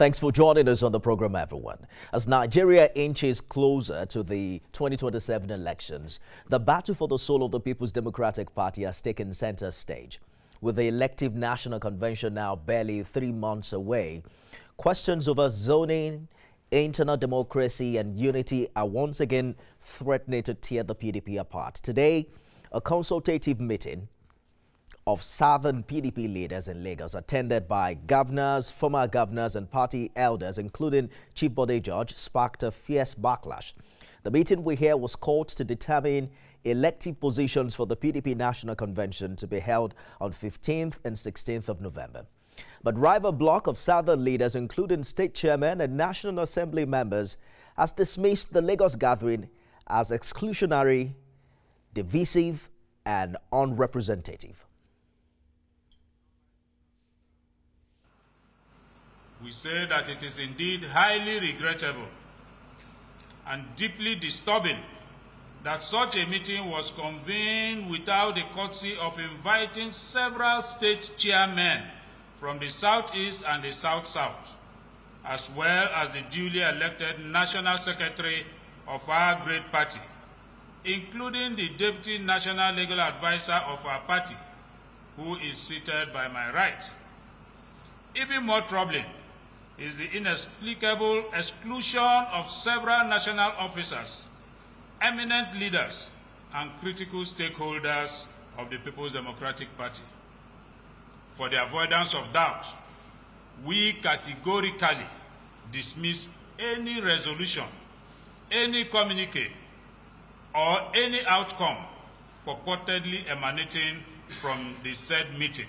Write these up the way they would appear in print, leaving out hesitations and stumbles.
Thanks for joining us on the program, everyone. As Nigeria inches closer to the 2027 elections, the battle for the soul of the People's Democratic Party has taken center stage. With the elective national convention now barely 3 months away, questions over zoning, internal democracy and unity are once again threatening to tear the PDP apart. Today, a consultative meeting of Southern PDP leaders in Lagos, attended by governors, former governors and party elders, including Chief Bode George, sparked a fierce backlash. The meeting we hear was called to determine elective positions for the PDP National Convention to be held on 15th and 16th of November. But rival bloc of Southern leaders, including state chairmen and National Assembly members, has dismissed the Lagos gathering as exclusionary, divisive and unrepresentative. We say that it is indeed highly regrettable and deeply disturbing that such a meeting was convened without the courtesy of inviting several state chairmen from the Southeast and the South-South, as well as the duly elected National Secretary of our great party, including the Deputy National Legal Advisor of our party, who is seated by my right. Even more troubling is the inexplicable exclusion of several national officers, eminent leaders, and critical stakeholders of the People's Democratic Party. For the avoidance of doubt, we categorically dismiss any resolution, any communique, or any outcome purportedly emanating from the said meeting.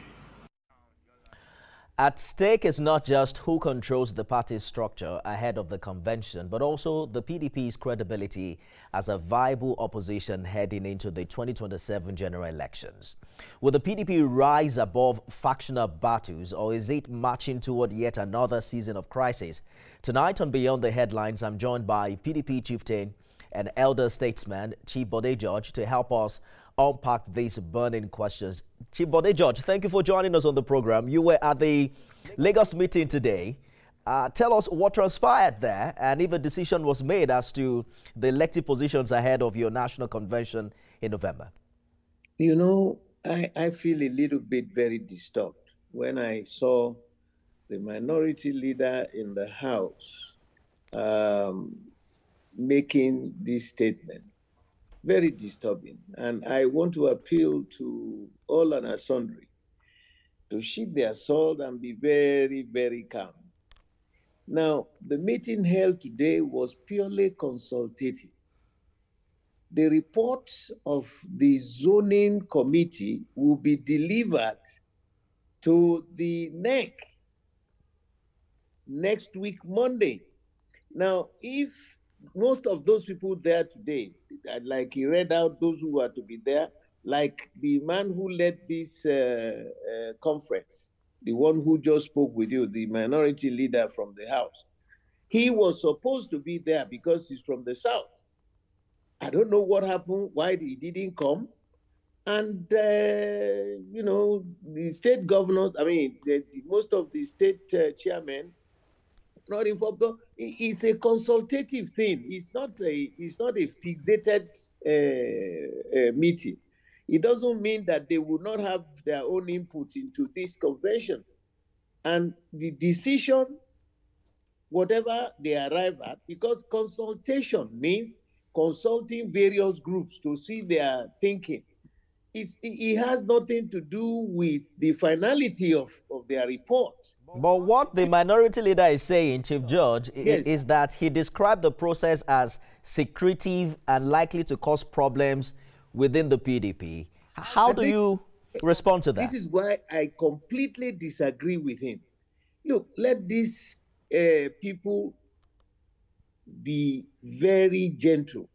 At stake is not just who controls the party's structure ahead of the convention, but also the PDP's credibility as a viable opposition heading into the 2027 general elections. Will the PDP rise above factional battles, or is it marching toward yet another season of crisis? Tonight on Beyond the Headlines, I'm joined by PDP chieftain and elder statesman Chief Bode George to help us unpack these burning questions. Chief Bode George, thank you for joining us on the program. You were at the Lagos meeting today. Tell us what transpired there and if a decision was made as to the elective positions ahead of your national convention in November. You know, I feel a little bit very disturbed when I saw the minority leader in the House making this statement. Very disturbing. And I want to appeal to all and sundry to sheathe their sword and be very, very calm. Now, the meeting held today was purely consultative. The report of the zoning committee will be delivered to the NEC next week, Monday. Now, if most of those people there today, like he read out those who are to be there, like the man who led this conference, the one who just spoke with you, the minority leader from the House, he was supposed to be there because he's from the South. I don't know what happened, why he didn't come. And, you know, the state governors, I mean, most of the state chairmen, not informed. It's a consultative thing. It's not a fixated meeting. It doesn't mean that they will not have their own input into this convention. And the decision, whatever they arrive at, because consultation means consulting various groups to see their thinking. It has nothing to do with the finality of their report. But what the minority leader is saying, Chief George, yes, is that he described the process as secretive and likely to cause problems within the PDP. How do you respond to that? This is why I completely disagree with him. Look, let these people be very gentle.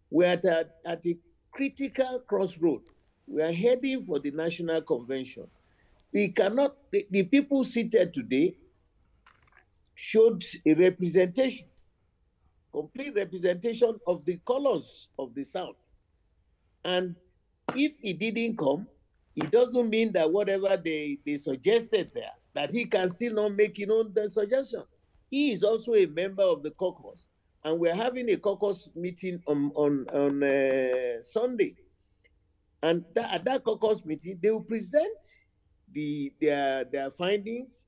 We're at a critical crossroad. We are heading for the national convention. We cannot, the people seated today showed a representation, complete representation of the colors of the South. And if he didn't come, it doesn't mean that whatever they suggested there that he can still not make the suggestion. He is also a member of the caucus, and we're having a caucus meeting on Sunday. And at that caucus meeting, they will present their findings,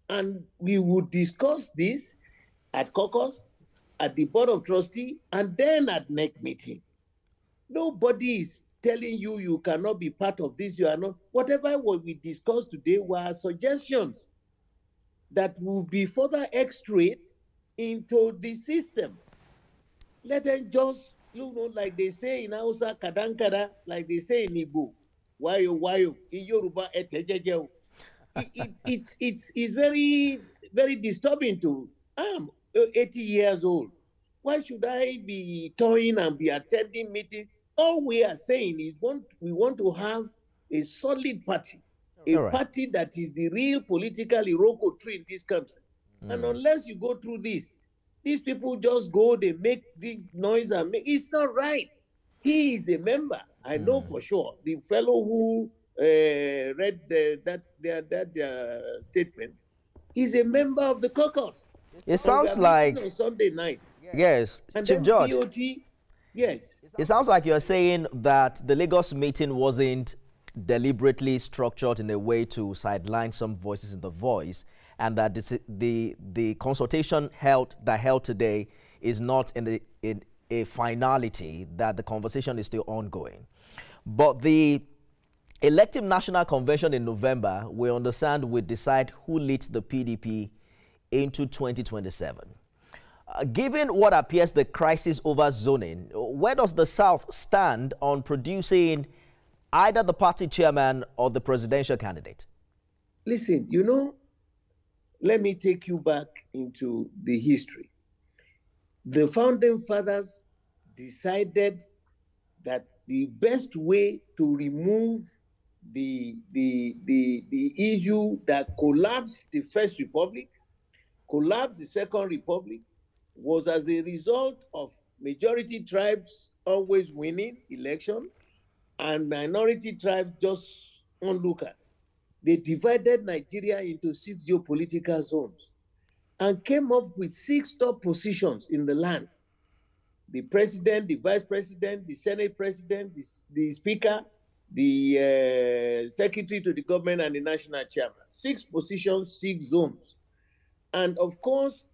and we will discuss this at caucus, at the board of trustees, and then at NEC meeting. Nobody is telling you you cannot be part of this, you are not. Whatever what we discussed today were suggestions that will be further extracted into the system. Let them just, like they say in Hausa, kadankada, like they say in Igbo, wayo, in Yoruba, etejejeo. It's very, very disturbing to, I'm 80 years old. Why should I be toying and be attending meetings? All we are saying is we want to have a solid party, a party that is the real political Iroko tree in this country. And unless you go through this, these people just go, they make the noise and make, it's not right. He is a member, I know for sure. The fellow who read that statement is a member of the caucus. It sounds like on Sunday night. Yes, and Chief George. BOT, yes. It sounds like you're saying that the Lagos meeting wasn't deliberately structured in a way to sideline some voices in the voice, and that the consultation held today is not in a finality, that the conversation is still ongoing. But the elective national convention in November, we understand, will decide who leads the PDP into 2027. Given what appears the crisis over zoning, where does the South stand on producing either the party chairman or the presidential candidate? Listen, let me take you back into the history. The founding fathers decided that the best way to remove the issue that collapsed the First Republic, collapsed the Second Republic, was as a result of majority tribes always winning election and minority tribes just onlookers. They divided Nigeria into 6 geopolitical zones and came up with 6 top positions in the land. The president, the vice president, the Senate president, the speaker, the secretary to the government, and the national chairman. 6 positions, 6 zones. And of course,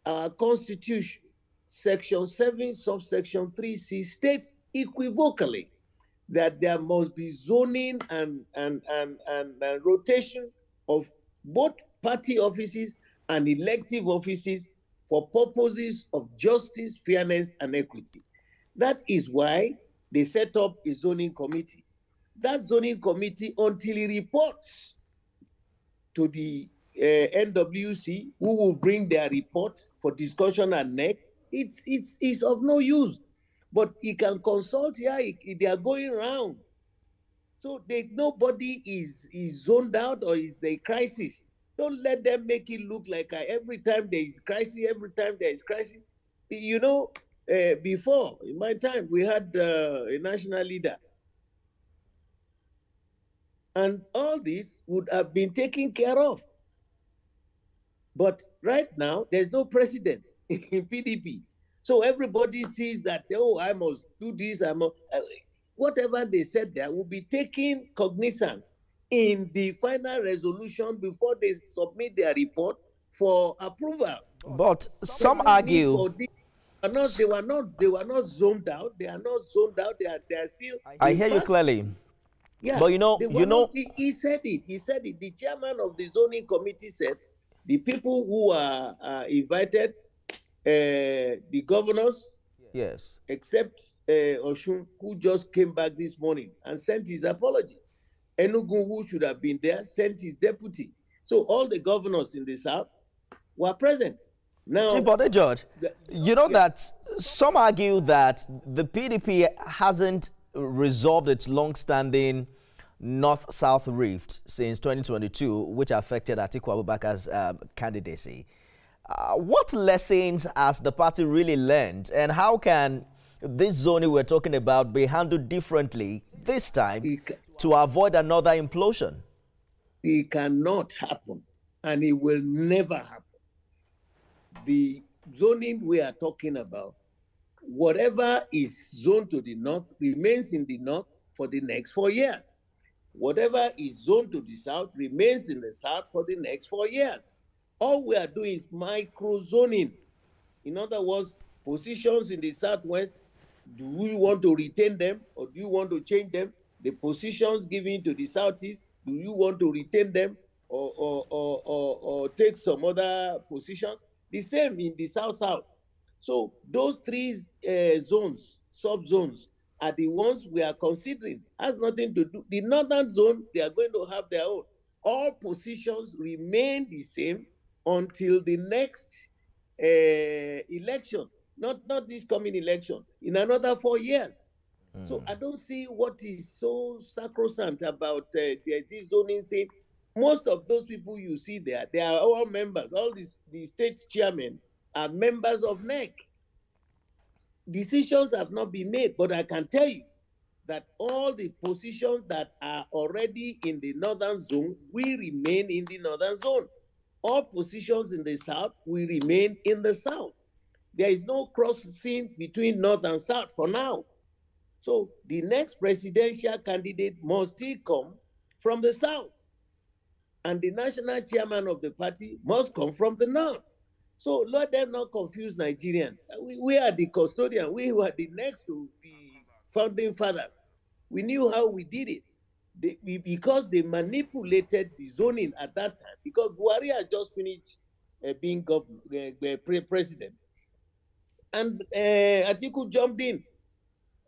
our constitution, section 7, subsection 3C, states equivocally that there must be zoning and rotation of both party offices and elective offices for purposes of justice, fairness, and equity. That is why they set up a zoning committee. That zoning committee, until it reports to the NWC, who will bring their report for discussion at NEC, it's of no use. But he can consult here, they are going around. So nobody is zoned out or is the crisis. Don't let them make it look like every time there is crisis, before, in my time, we had a national leader. And all this would have been taken care of. But right now, there's no president in PDP. So everybody sees that, I must do this, whatever they said there will be taken cognizance in the final resolution before they submit their report for approval. But some argue they were not zoned out. They are not zoned out. They are still. I hear you clearly. Yeah, but he said it. He said it. The chairman of the zoning committee said the people who are invited, the governors, yes, except Oshun, who just came back this morning and sent his apology. Enugu, who should have been there, sent his deputy. So all the governors in the South were present. Now, Chief Bode, George, that some argue that the PDP hasn't resolved its long-standing North-South rift since 2022, which affected Atiku Abubakar's candidacy. What lessons has the party really learned, and how can this zoning we're talking about be handled differently this time to avoid another implosion? It cannot happen. and it will never happen. The zoning we are talking about, whatever is zoned to the north remains in the north for the next 4 years. Whatever is zoned to the south remains in the south for the next 4 years. All we are doing is micro-zoning. In other words, positions in the southwest, do we want to retain them or do you want to change them? The positions given to the southeast, do you want to retain them or take some other positions? The same in the south-south. So those three zones, sub-zones, are the ones we are considering. Has nothing to do. The northern zone, they are going to have their own. All positions remain the same until the next election, not this coming election, in another 4 years. So I don't see what is so sacrosanct about this zoning thing. Most of those people you see there, they are all members. All the state chairmen are members of NEC. Decisions have not been made, but I can tell you that all the positions that are already in the northern zone will remain in the northern zone. All positions in the south will remain in the south. There is no crossing between north and south for now. So the next presidential candidate must still come from the south. And the national chairman of the party must come from the north. So let them not confuse Nigerians. We are the custodian. We were the next to the founding fathers. We knew how we did it. Because they manipulated the zoning at that time, because Buhari had just finished being president. And Atiku jumped in,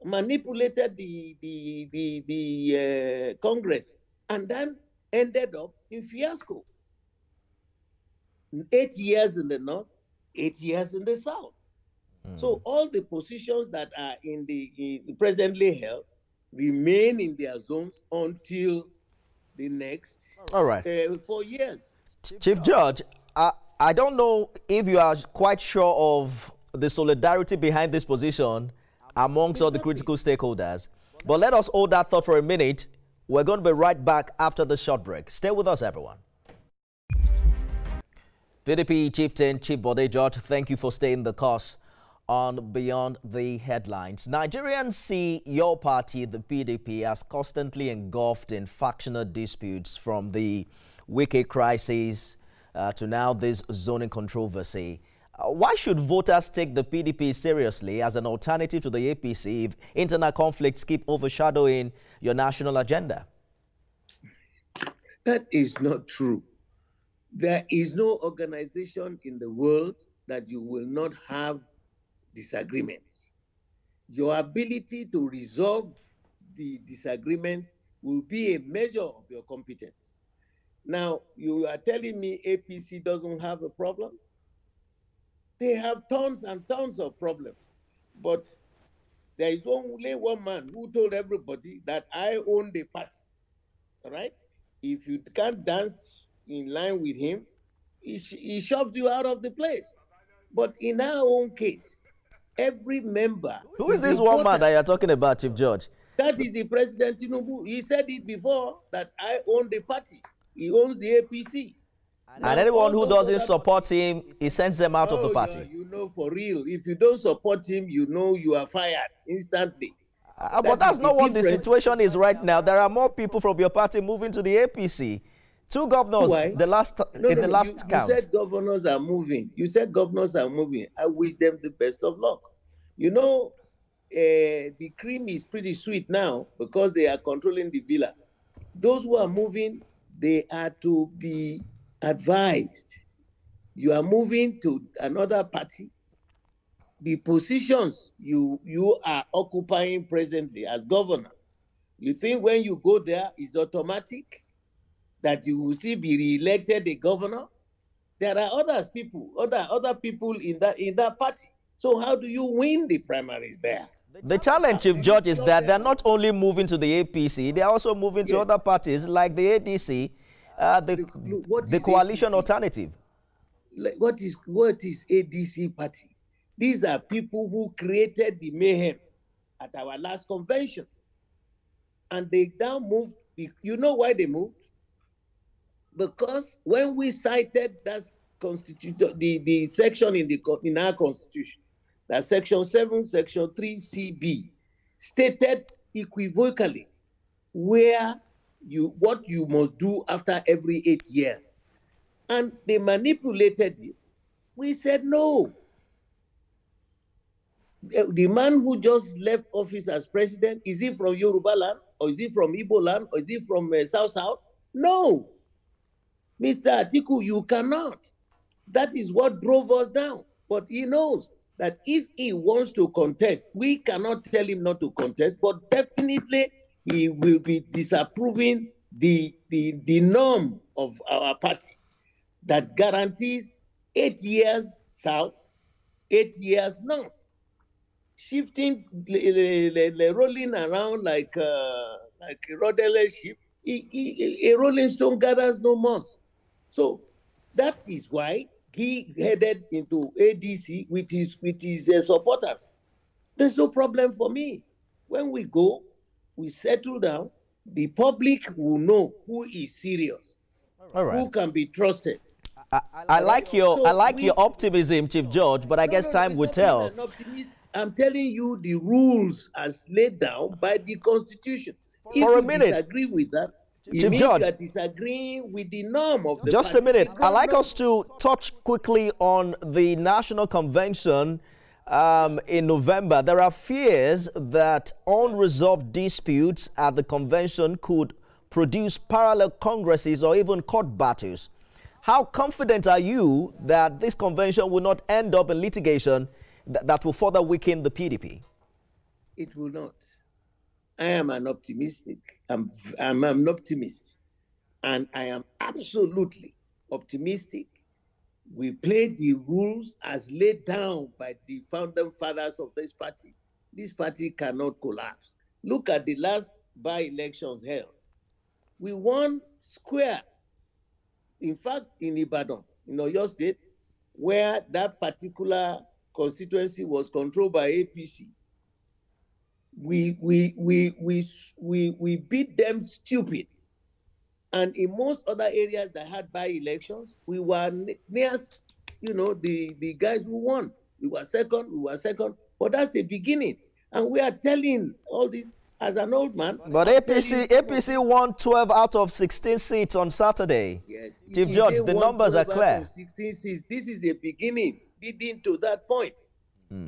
manipulated the Congress, and then ended up in fiasco. 8 years in the north, 8 years in the south. So all the positions that are presently held remain in their zones until the next 4 years. Chief Judge, I don't know if you are quite sure of the solidarity behind this position amongst all the critical stakeholders, but let us hold that thought for a minute. We're going to be right back after the short break. Stay with us, everyone. PDP Chieftain Chief Bode George, thank you for staying the course on Beyond the Headlines. Nigerians see your party, the PDP, as constantly engulfed in factional disputes, from the Wike crisis to now this zoning controversy. Why should voters take the PDP seriously as an alternative to the APC if internal conflicts keep overshadowing your national agenda? That is not true. There is no organization in the world that you will not have disagreements. Your ability to resolve the disagreements will be a measure of your competence. Now, you are telling me APC doesn't have a problem? They have tons and tons of problems. But there is only one man who told everybody that I own the party. All right? If you can't dance in line with him, he shoves you out of the place. But in our own case, every member... Who is this one man that you're talking about, Chief George? That is the President Tinubu. He said it before that I own the party. He owns the APC. And anyone who doesn't support him, he sends them out of the party. Yeah, you know, for real. If you don't support him, you know you are fired instantly. But that's not what the situation is right now. There are more people from your party moving to the APC. 2 governors in the last count. You said governors are moving. You said governors are moving. I wish them the best of luck. You know, the cream is pretty sweet now because they are controlling the villa. Those who are moving, they are to be advised. You are moving to another party. The positions you are occupying presently as governor, you think when you go there it's automatic that you will still be re-elected a governor? There are other people in that party. So how do you win the primaries there? The challenge, Chief George, is that they're not only moving to the APC, they're also moving to other parties like the ADC, the coalition ADC? Alternative. Like what is ADC party? These are people who created the mayhem at our last convention. And they now moved. You know why they moved? Because when we cited that constitution, the section in our constitution, that section 7, section 3 CB, stated equivocally what you must do after every 8 years. And they manipulated it. We said no. The man who just left office as president, is he from Yoruba land, or is he from Igbo land, or is he from South? No. Mr. Atiku, you cannot. That is what drove us down. But he knows that if he wants to contest, we cannot tell him not to contest, but definitely he will be disapproving the norm of our party that guarantees 8 years south, 8 years north. Shifting, rolling around like a rudderless ship, a rolling stone gathers no moss. So that is why he headed into ADC with his supporters. There's no problem for me. When we go, we settle down, the public will know who is serious, who can be trusted. I like your optimism, Chief George, but I guess time will tell. I'm telling you the rules as laid down by the Constitution. If For a minute, disagree with that, Chief George, you are disagreeing with the norm of the just party. a minute. I'd like us to touch quickly on the National Convention in November. There are fears that unresolved disputes at the convention could produce parallel congresses or even court battles. How confident are you that this convention will not end up in litigation that will further weaken the PDP? It will not. I am an optimistic. I'm an optimist, and I am absolutely optimistic. We play the rules as laid down by the founding fathers of this party. This party cannot collapse. Look at the last by-elections held. We won square. In fact, in Ibadan, in Oyo State, where that particular constituency was controlled by APC, we beat them stupid. And in most other areas that had by-elections, we were nearest, the guys who won. We were second. But that's the beginning. And we are telling all this as an old man. But APC won 12 out of 16 seats on Saturday. Yeah, Chief George, the numbers are clear. 16 seats. This is a beginning leading to that point.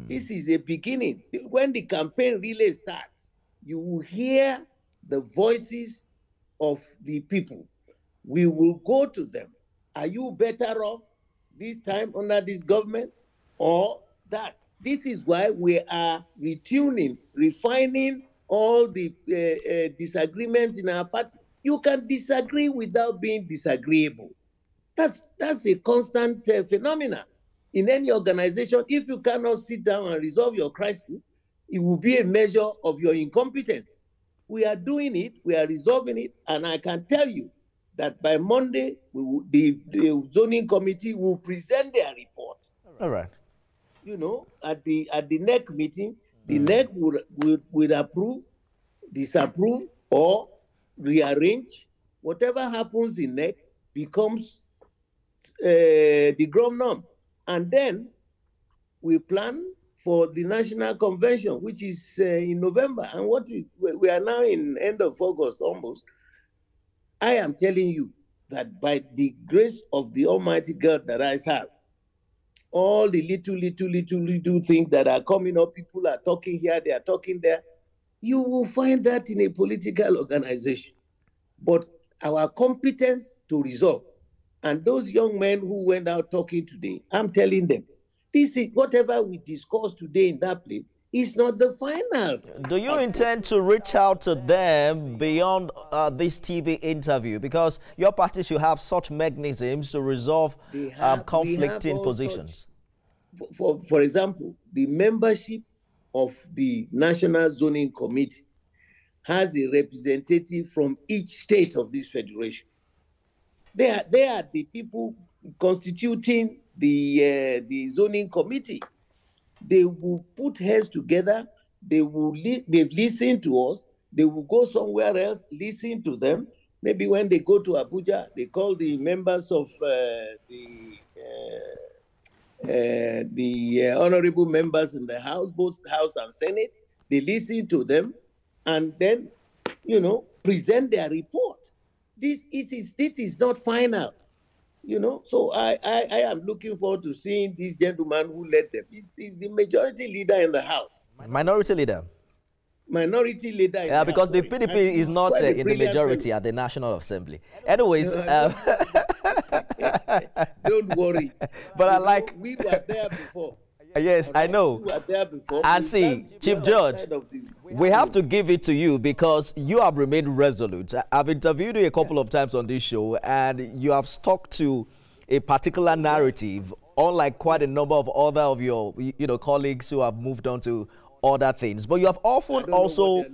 This is a beginning. When the campaign really starts, you will hear the voices of the people. We will go to them. Are you better off this time under this government or that? This is why we are retuning, refining all the disagreements in our party. You can disagree without being disagreeable. That's a constant phenomenon. In any organization, if you cannot sit down and resolve your crisis, it will be a measure of your incompetence. We are doing it, we are resolving it, and I can tell you that by Monday, the zoning committee will present their report. All right. At the NEC meeting, the NEC would approve, disapprove, or rearrange. Whatever happens in NEC becomes the ground norm. And then we plan for the National Convention, which is in November. And we are now in end of August almost. I am telling you that by the grace of the Almighty God that I serve, all the little things that are coming up, people are talking here, they are talking there, you will find that in a political organization. But our competence to resolve, and those young men who went out talking today, I'm telling them, this is whatever we discussed today in that place is not the final. Do you intend to reach out to them beyond this TV interview? Because your party should have such mechanisms to resolve conflicting positions. For example, the membership of the National Zoning Committee has a representative from each state of this federation. They are the people constituting the zoning committee. They will put heads together. They've listened to us. They will go somewhere else, listen to them. Maybe when they go to Abuja, they call the members of the honorable members in the House, both House and Senate. They listen to them and then, you know, present their report. This is not final, you know. So I am looking forward to seeing this gentleman who led them. He's the majority leader in the House. Minority leader. Minority leader. Yeah, because the PDP is not in the majority at the National Assembly. Anyways, don't worry. But I like. We were there before. Yes, I know. We were there before. And see, Chief Judge, we have to give it to you because you have remained resolute. I've interviewed you a couple of times on this show, and you have stuck to a particular narrative, unlike quite a number of other of your, colleagues who have moved on to other things. But you have often also,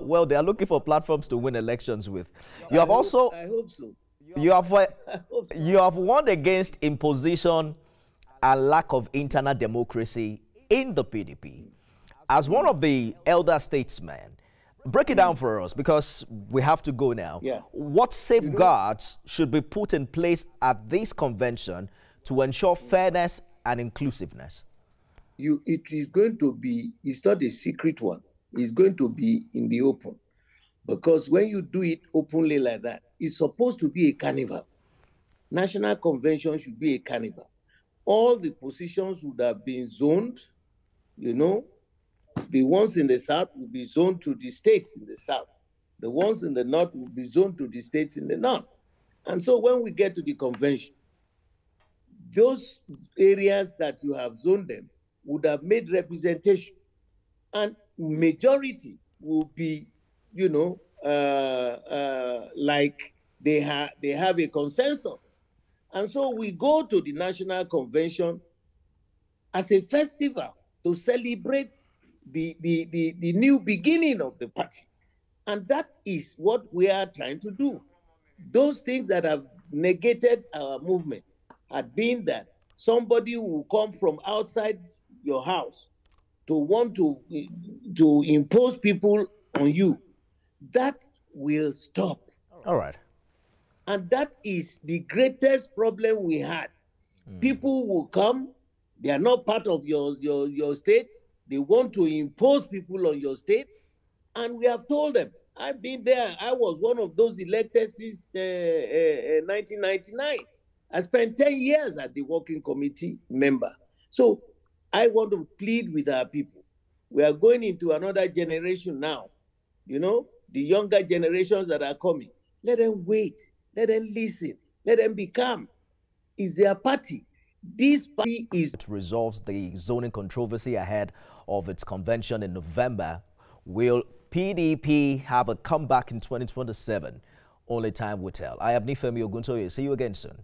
well, they are looking for platforms to win elections with. You have also, I hope so. You have warned against imposition and lack of internal democracy in the PDP. As one of the elder statesmen, break it down for us because we have to go now. Yeah. What safeguards should be put in place at this convention to ensure fairness and inclusiveness? It is going to be, it's not a secret one. It's going to be in the open. Because when you do it openly like that, it's supposed to be a carnival. National convention should be a carnival. All the positions would have been zoned, you know. The ones in the south will be zoned to the states in the south. The ones in the north will be zoned to the states in the north. And so when we get to the convention, those areas that you have zoned them would have made representation. And majority will be, you know, like they have a consensus. And so we go to the National Convention as a festival to celebrate the new beginning of the party. And that is what we are trying to do. Those things that have negated our movement had been that somebody will come from outside your house to want to impose people on you. That will stop. All right. And that is the greatest problem we had. People will come, they are not part of your state, they want to impose people on your state, and we have told them. I've been there, I was one of those elected since 1999. I spent 10 years as the working committee member. So I want to plead with our people. We are going into another generation now. You know, the younger generations that are coming. Let them wait. Let them listen. Let them be calm. It's their party. This party is... It resolves the zoning controversy ahead of its convention in November. Will PDP have a comeback in 2027? Only time will tell. I am Nifemi Oguntoye. See you again soon.